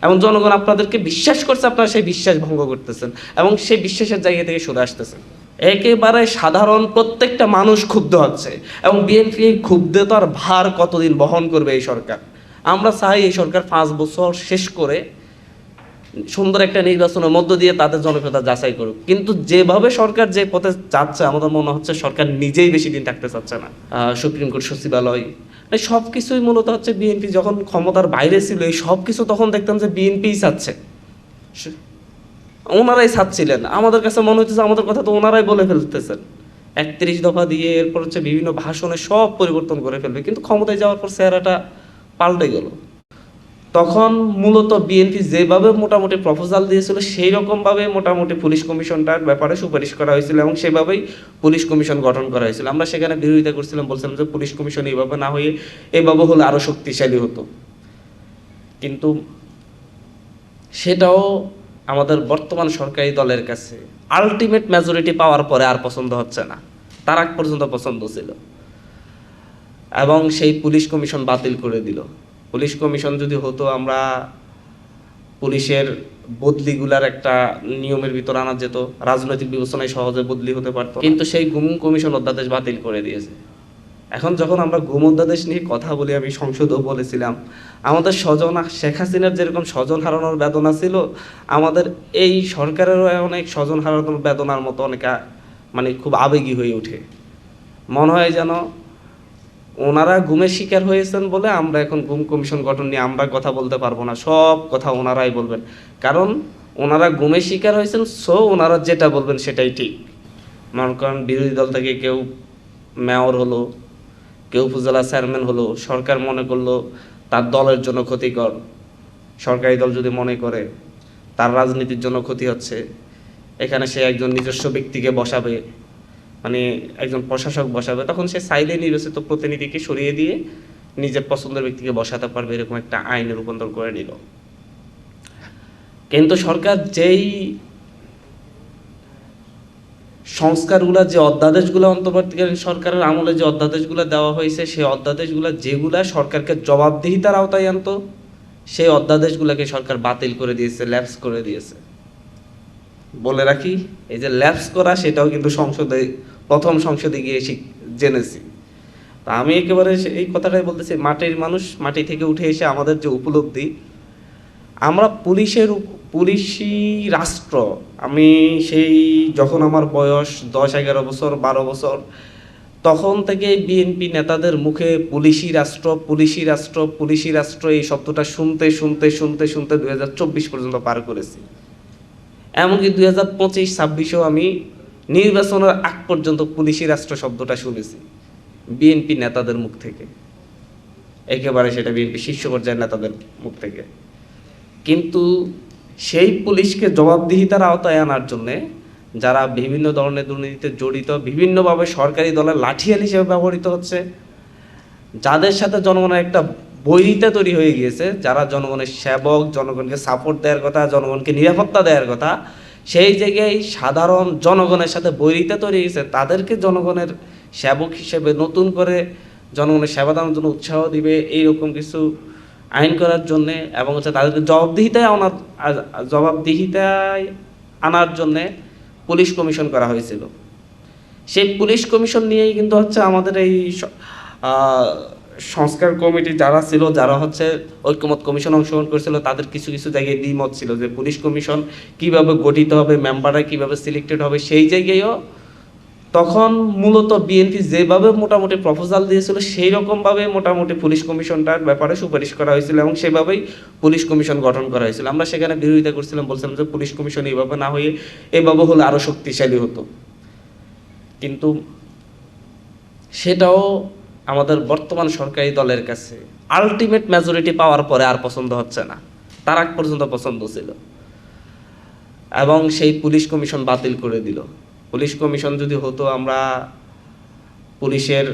এবং জনগণ আপনাদেরকে বিশ্বাস করছে, আপনারা সেই বিশ্বাস ভঙ্গ করতেছেন এবং সেই বিশ্বাসের জায়গা থেকে সরে আসতেছেন। একেবারে সাধারণ প্রত্যেকটা মানুষ ক্ষুব্ধ হচ্ছে এবং বিএনপি ক্ষুব্ধতার ভার কতদিন বহন করবে এই সরকার। আমরা চাই এই সরকার 5 বছর শেষ করে সুন্দর একটা নির্বাচনের মধ্য দিয়ে তাদের জনপ্রিয়তা যাচাই করুক, কিন্তু যেভাবে সরকার যে পথে যাচ্ছে আমাদের মনে হচ্ছে সরকার নিজেই বেশি দিন থাকতে চাচ্ছে না। সুপ্রিম কোর্ট সচিবালয় সব কিছুই মূলত হচ্ছে বিএনপি যখন ক্ষমতার বাইরে ছিল এই সব কিছু তখন দেখতাম যে বিএনপিই চাচ্ছে, ওনারাই চাচ্ছিলেন। আমাদের কাছে মনে হচ্ছে আমাদের কথা তো ওনারাই বলে ফেলতেছেন। 31 দফা দিয়ে এরপর হচ্ছে বিভিন্ন ভাষণে সব পরিবর্তন করে ফেলবে, কিন্তু ক্ষমতায় যাওয়ার পর চেহারাটা পাল্টে গেল। তখন মূলত বিএনপি যেভাবে মোটামুটি প্রপোজাল দিয়েছিল সেই রকমভাবে মোটামুটি পুলিশ কমিশনটার ব্যাপারে সুপারিশ করা হয়েছিল এবং সেভাবেই পুলিশ কমিশন গঠন করা হয়েছিল। আমরা সেখানে বিরোধিতা করছিলাম, বলছিলাম যে পুলিশ কমিশন এইভাবে না হয়ে এইভাবে হলে আরও শক্তিশালী হতো, কিন্তু সেটাও আমাদের বর্তমান সরকারি দলের কাছে আলটিমেট মেজরিটি পাওয়ার পরে আর পছন্দ হচ্ছে না। তার আগ পর্যন্ত পছন্দ ছিল এবং সেই পুলিশ কমিশন বাতিল করে দিল। পুলিশ কমিশন যদি হতো আমরা পুলিশের বদলিগুলার একটা নিয়মের ভিতর আনা যেত, রাজনৈতিক বিবেচনায় সহজে বদলি হতে পারতো, কিন্তু সেই গুম কমিশন অধ্যাদেশ বাতিল করে দিয়েছে। এখন যখন আমরা গুম অধ্যাদেশ নিয়ে কথা বলি, আমি সংসদেও বলেছিলাম আমাদের স্বজন শেখ হাসিনার যেরকম স্বজন হারানোর বেদনা ছিল, আমাদের এই সরকারেরও অনেক স্বজন হারানোর বেদনার মতো অনেক মানে খুব আবেগী হয়ে ওঠে। মনে হয় যেন ওনারা গুমের শিকার হয়েছেন বলে আমরা এখন গুম কমিশন গঠন নিয়ে আমরা কথা বলতে পারবো না, সব কথা ওনারাই বলবেন, কারণ ওনারা গুমের শিকার হয়েছেন, সো ওনারা যেটা বলবেন সেটাই ঠিক। মনে করেন বিরোধী দল থেকে কেউ মেয়র হলো, কেউ উপজেলা চেয়ারম্যান হলো, সরকার মনে করলো তার দলের জন্য ক্ষতিকর, সরকারি দল যদি মনে করে তার রাজনীতির জন্য ক্ষতি হচ্ছে, এখানে সে একজন নিজস্ব ব্যক্তিকে বসাবে, মানে একজন প্রশাসক বসাবে, তখন সে চাইলে নির্বাচিত প্রতিনিধিকে সরিয়ে দিয়ে নিজের পছন্দের ব্যক্তিকে বসাতে পারবে, এরকম একটা আইনে রূপান্তর করে নিল। কিন্তু সরকার যেই সংস্কারগুলো, যে অধ্যাদেশগুলো অন্তর্বর্তীকালীন সরকারের আমলে যে অধ্যাদেশগুলো দেওয়া হয়েছে, সেই অধ্যাদেশগুলো যেগুলা সরকারকে জবাবদিহিতার আওতায় আনতো, সেই অধ্যাদেশগুলোকে সরকার বাতিল করে দিয়েছে, ল্যাপস করে দিয়েছে। বলে রাখি, এই যে ল্যাপস করা সেটাও কিন্তু প্রথম সংসদে গিয়ে জেনেছি। তা আমি একেবারে এই কথাটাই বলতেছি, মাটির মানুষ, মাটি থেকে উঠে এসে আমাদের যে উপলব্ধি, আমরা পুলিশি রাষ্ট্র, আমি সেই যখন আমার বয়স 10-11 বছর 12 বছর, তখন থেকে বিএনপি নেতাদের মুখে পুলিশি রাষ্ট্র, পুলিশি রাষ্ট্র, পুলিশি রাষ্ট্র এই শব্দটা শুনতে শুনতে শুনতে শুনতে 2024 পর্যন্ত পার করেছি। এমনকি 2025-26-এও আমি নির্বাচনের আগ পর্যন্ত পুলিশি রাষ্ট্র শব্দটা শুনেছি বিএনপি নেতাদের মুখ থেকে, একেবারে সেটা বিএনপি শীর্ষ পর্যায়ের নেতাদের মুখ থেকে। কিন্তু সেই পুলিশকে জবাবদিহিতার আওতায় আনার জন্যে যারা বিভিন্ন ধরনের দুর্নীতিতে জড়িত, বিভিন্নভাবে সরকারি দলের লাঠিয়াল হিসেবে ব্যবহৃত হচ্ছে, যাদের সাথে জনগণের একটা বৈরিতা তৈরি হয়ে গিয়েছে, যারা জনগণের সেবক, জনগণকে সাপোর্ট দেওয়ার কথা, জনগণকে নিরাপত্তা দেওয়ার কথা, সেই জায়গায় সাধারণ জনগণের সাথে বৈরিতা তৈরি হয়েছে, তাদেরকে জনগণের সেবক হিসেবে নতুন করে জনগণের সেবা দেওয়ার জন্য উৎসাহ দিবে এইরকম কিছু আইন করার জন্যে, এবং হচ্ছে তাদেরকে জবাবদিহিতায় আনার জন্যে পুলিশ কমিশন করা হয়েছিল। সেই পুলিশ কমিশন নিয়েই কিন্তু হচ্ছে আমাদের এই সংস্কার কমিটি যারা ছিল, যারা হচ্ছে ঐক্যমত কমিশন অংশগ্রহণ করেছিল, তাদের কিছু কিছু জায়গায় দ্বিমত ছিল যে পুলিশ কমিশন কিভাবে গঠিত হবে, মেম্বাররা কিভাবে সিলেক্টেড হবে। সেই জায়গায়ও তখন মূলত বিএনপি যেভাবে মোটামুটি প্রপোজাল দিয়েছিল সেই রকমভাবে মোটামুটি পুলিশ কমিশনটার ব্যাপারে সুপারিশ করা হয়েছিল এবং সেভাবেই পুলিশ কমিশন গঠন করা হয়েছিল। আমরা সেখানে বিরোধিতা করছিলাম, বলছিলাম যে পুলিশ কমিশন এইভাবে না হয়ে এইভাবে হলে আরও শক্তিশালী হতো, কিন্তু সেটাও আমাদের বর্তমান সরকারি দলের কাছে আলটিমেট মেজরিটি পাওয়ার পরে আর পছন্দ হচ্ছে না। তার আগ পর্যন্ত পছন্দ ছিল এবং সেই পুলিশ কমিশন বাতিল করে দিল। পুলিশ কমিশন যদি হতো আমরা পুলিশের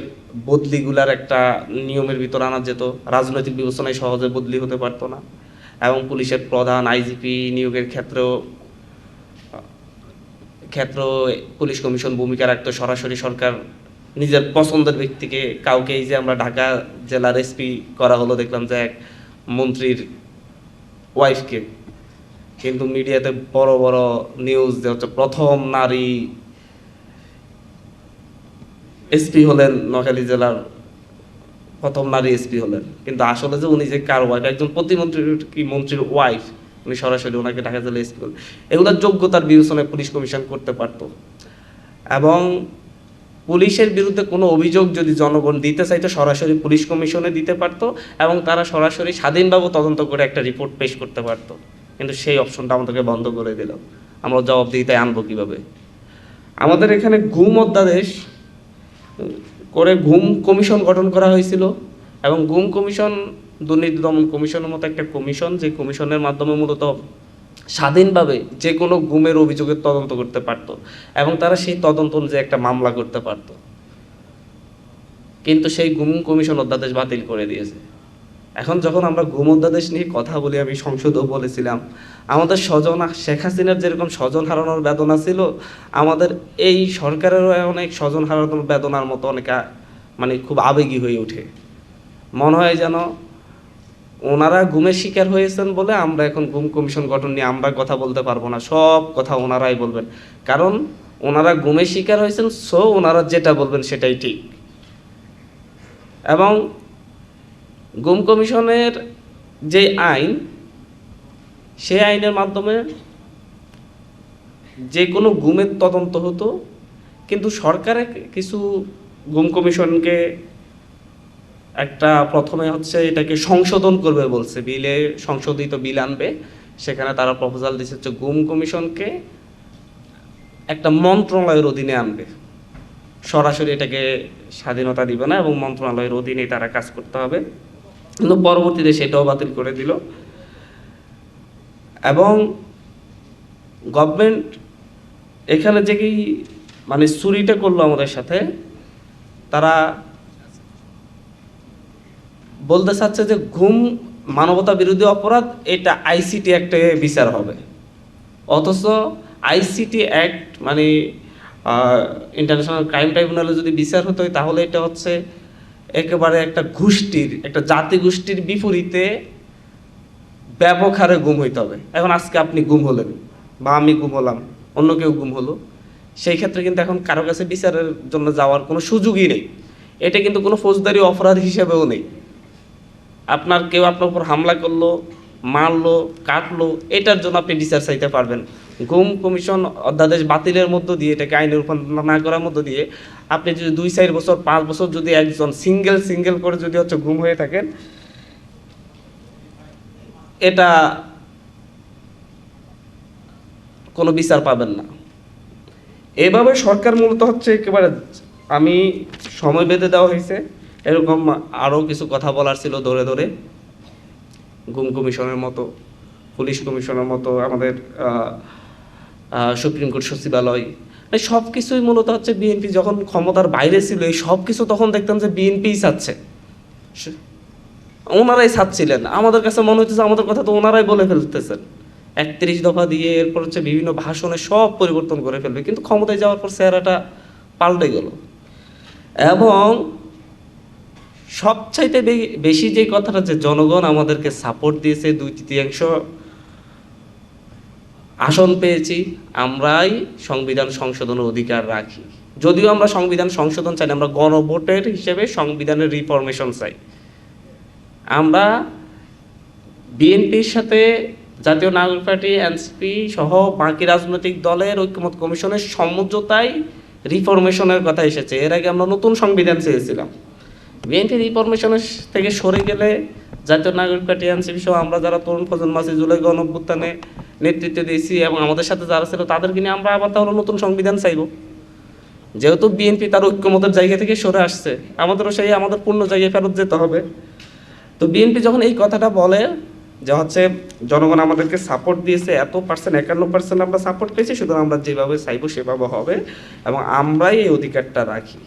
বদলিগুলার একটা নিয়মের ভিতর আনা যেত, রাজনৈতিক বিবেচনায় সহজে বদলি হতে পারতো না, এবং পুলিশের প্রধান আইজিপি নিয়োগের ক্ষেত্রেও পুলিশ কমিশন ভূমিকা রাখতো। সরাসরি সরকার নিজের পছন্দের ব্যক্তিকে কাউকে, এই যে আমরা ঢাকা জেলার এসপি করা হলো, দেখলাম যে এক মন্ত্রীর ওয়াইফকে, কিন্তু মিডিয়াতে বড় বড় নিউজ যে হচ্ছে প্রথম নারী এসপি হলেন, নোয়াখালী জেলার প্রথম নারী এসপি হলেন, কিন্তু আসলে যে উনি যে কার ওয়াইফ, একজন প্রতিমন্ত্রীর কি মন্ত্রীর ওয়াইফ, উনি সরাসরি ওনাকে ঢাকা জেলা এসপি হলেন। এগুলোর যোগ্যতার বিবেচনায় পুলিশ কমিশন করতে পারত। এবং পুলিশের বিরুদ্ধে কোনো অভিযোগ যদি জনগণ দিতে চাইতো সরাসরি পুলিশ কমিশনে দিতে পারত, এবং তারা সরাসরি স্বাধীনভাবে তদন্ত করে একটা রিপোর্ট পেশ করতে পারত। কিন্তু সেই অপশনটা আমাদেরকে বন্ধ করে দিল। আমরা জবাবদিহিতায় আনবো কীভাবে? আমাদের এখানে গুম অধ্যাদেশ করে গুম কমিশন গঠন করা হয়েছিল, এবং গুম কমিশন দুর্নীতি দমন কমিশনের মতো একটা কমিশন, যে কমিশনের মাধ্যমে মূলত স্বাধীনভাবে যে কোনো গুমের অভিযোগের তদন্ত করতে পারত, এবং তারা সেই তদন্ত অনুযায়ী একটা মামলা করতে পারত। কিন্তু সেই গুম কমিশন অধ্যাদেশ বাতিল করে দিয়েছে। এখন যখন আমরা গুম অধ্যাদেশ নিয়ে কথা বলি, আমি সংসদেও বলেছিলাম, আমাদের স্বজন শেখ হাসিনার যেরকম স্বজন হারানোর বেদনা ছিল, আমাদের এই সরকারেরও অনেক স্বজন হারানোর বেদনার মতো অনেক মানে খুব আবেগী হয়ে ওঠে। মনে হয় যেন ওনারা গুমের শিকার হয়েছেন বলে আমরা এখন গুম কমিশন গঠন নিয়ে আমরা কথা বলতে পারবো না, সব কথা ওনারাই বলবেন। কারণ ওনারা গুমের শিকার হয়েছেন, সো ওনারা যেটা বলবেন সেটাই ঠিক। এবং গুম কমিশনের যে আইন, সেই আইনের মাধ্যমে যে কোনো গুমের তদন্ত হতো, কিন্তু সরকারে কিছু গুম কমিশনকে একটা প্রথমে হচ্ছে এটাকে সংশোধন করবে বলছে, বিলে সংশোধিত বিল আনবে। সেখানে তারা প্রপোজাল দিচ্ছে হচ্ছে গুম কমিশনকে একটা মন্ত্রণালয়ের অধীনে আনবে, সরাসরি এটাকে স্বাধীনতা দিবে না, এবং মন্ত্রণালয়ের অধীনেই তারা কাজ করতে হবে। কিন্তু পরবর্তীতে সেটাও বাতিল করে দিল। এবং গভর্নমেন্ট এখানে যে কি মানে চুরিটা করলো আমাদের সাথে, তারা বলতে চাচ্ছে যে গুম মানবতা বিরোধী অপরাধ, এটা আইসিটি অ্যাক্টে বিচার হবে। অথচ আইসিটি অ্যাক্ট মানে ইন্টারন্যাশনাল ক্রাইম ট্রাইব্যুনালে যদি বিচার হতো, তাহলে এটা হচ্ছে একেবারে একটা গোষ্ঠীর, একটা জাতি গোষ্ঠীর বিপরীতে ব্যাপক হারে গুম হইতে হবে। এখন আজকে আপনি গুম হলেন, বা আমি গুম হলাম, অন্য কেউ গুম হলো, সেই ক্ষেত্রে কিন্তু এখন কারো কাছে বিচারের জন্য যাওয়ার কোনো সুযোগই নেই। এটা কিন্তু কোনো ফৌজদারি অপরাধ হিসেবেও নেই। আপনার কেউ আপনার উপর হামলা করলো, মারলো, কাটলো, এটার জন্য আপনি বিচার চাইতে পারবেন। গুম কমিশন অধ্যাদেশ বাতিলের মধ্য দিয়ে, এটাকে আইনের রূপান্তর না করার মধ্য দিয়ে, আপনি যদি 2-4 বছর 5 বছর যদি একজন সিঙ্গেল করে যদি হচ্ছে গুম হয়ে থাকেন, এটা কোনো বিচার পাবেন না। এভাবে সরকার মূলত হচ্ছে একেবারে, আমি সময় বেঁধে দেওয়া হয়েছে, এরকম আরও কিছু কথা বলার ছিল ধরে ধরে, গুম কমিশনের মতো, পুলিশ কমিশনের মতো, আমাদের সুপ্রিম কোর্ট সচিবালয়, এই সব কিছুই মূলত হচ্ছে বিএনপি যখন ক্ষমতার বাইরে ছিল, এই সব কিছু তখন দেখতাম যে বিএনপিই চাচ্ছে, ওনারাই চাচ্ছিলেন। আমাদের কাছে মনে হচ্ছে আমাদের কথা তো ওনারাই বলে ফেলতেছেন, 31 দফা দিয়ে এরপর হচ্ছে বিভিন্ন ভাষণে সব পরিবর্তন করে ফেলবে, কিন্তু ক্ষমতায় যাওয়ার পর চেহারাটা পাল্টে গেল। এবং সবচাইতে বেশি যে কথাটা, যে জনগণ আমাদেরকে সাপোর্ট দিয়েছে, 2/3 আসন পেয়েছি, আমরাই সংবিধান সংশোধনের অধিকার রাখি। যদিও আমরা সংবিধান সংশোধন চাই না, আমরা গণভোটের হিসেবে সংবিধানের রিফরমেশন চাই। আমরা বিএনপির সাথে জাতীয় নাগরিক পার্টি, এনসিপি সহ বাকি রাজনৈতিক দলের ঐক্যমত কমিশনের সমঝোতায় রিফরমেশনের কথা এসেছে। এর আগে আমরা নতুন সংবিধান চেয়েছিলাম। বিএনপি রিফরমেশনের থেকে সরে গেলে জাতীয় নাগরিক পার্টি, এনসিপি সহ আমরা যারা তরুণ প্রজন্ম আছি, জুলাই গণঅভ্যুত্থানে নেতৃত্ব দিয়েছি, এবং আমাদের সাথে যারা ছিল তাদেরকে নিয়ে আমরা আবার তাহলে নতুন সংবিধান চাইব। যেহেতু বিএনপি তার ঐক্যমতের জায়গা থেকে সরে আসছে, আমাদেরও সেই আমাদের পূর্ণ জায়গায় ফেরত যেতে হবে। তো বিএনপি যখন এই কথাটা বলে যে হচ্ছে জনগণ আমাদেরকে সাপোর্ট দিয়েছে, এত পার্সেন্ট 51% আমরা সাপোর্ট পেয়েছি, সুতরাং আমরা যেভাবে চাইবো সেভাবে হবে, এবং আমরাই এই অধিকারটা রাখি।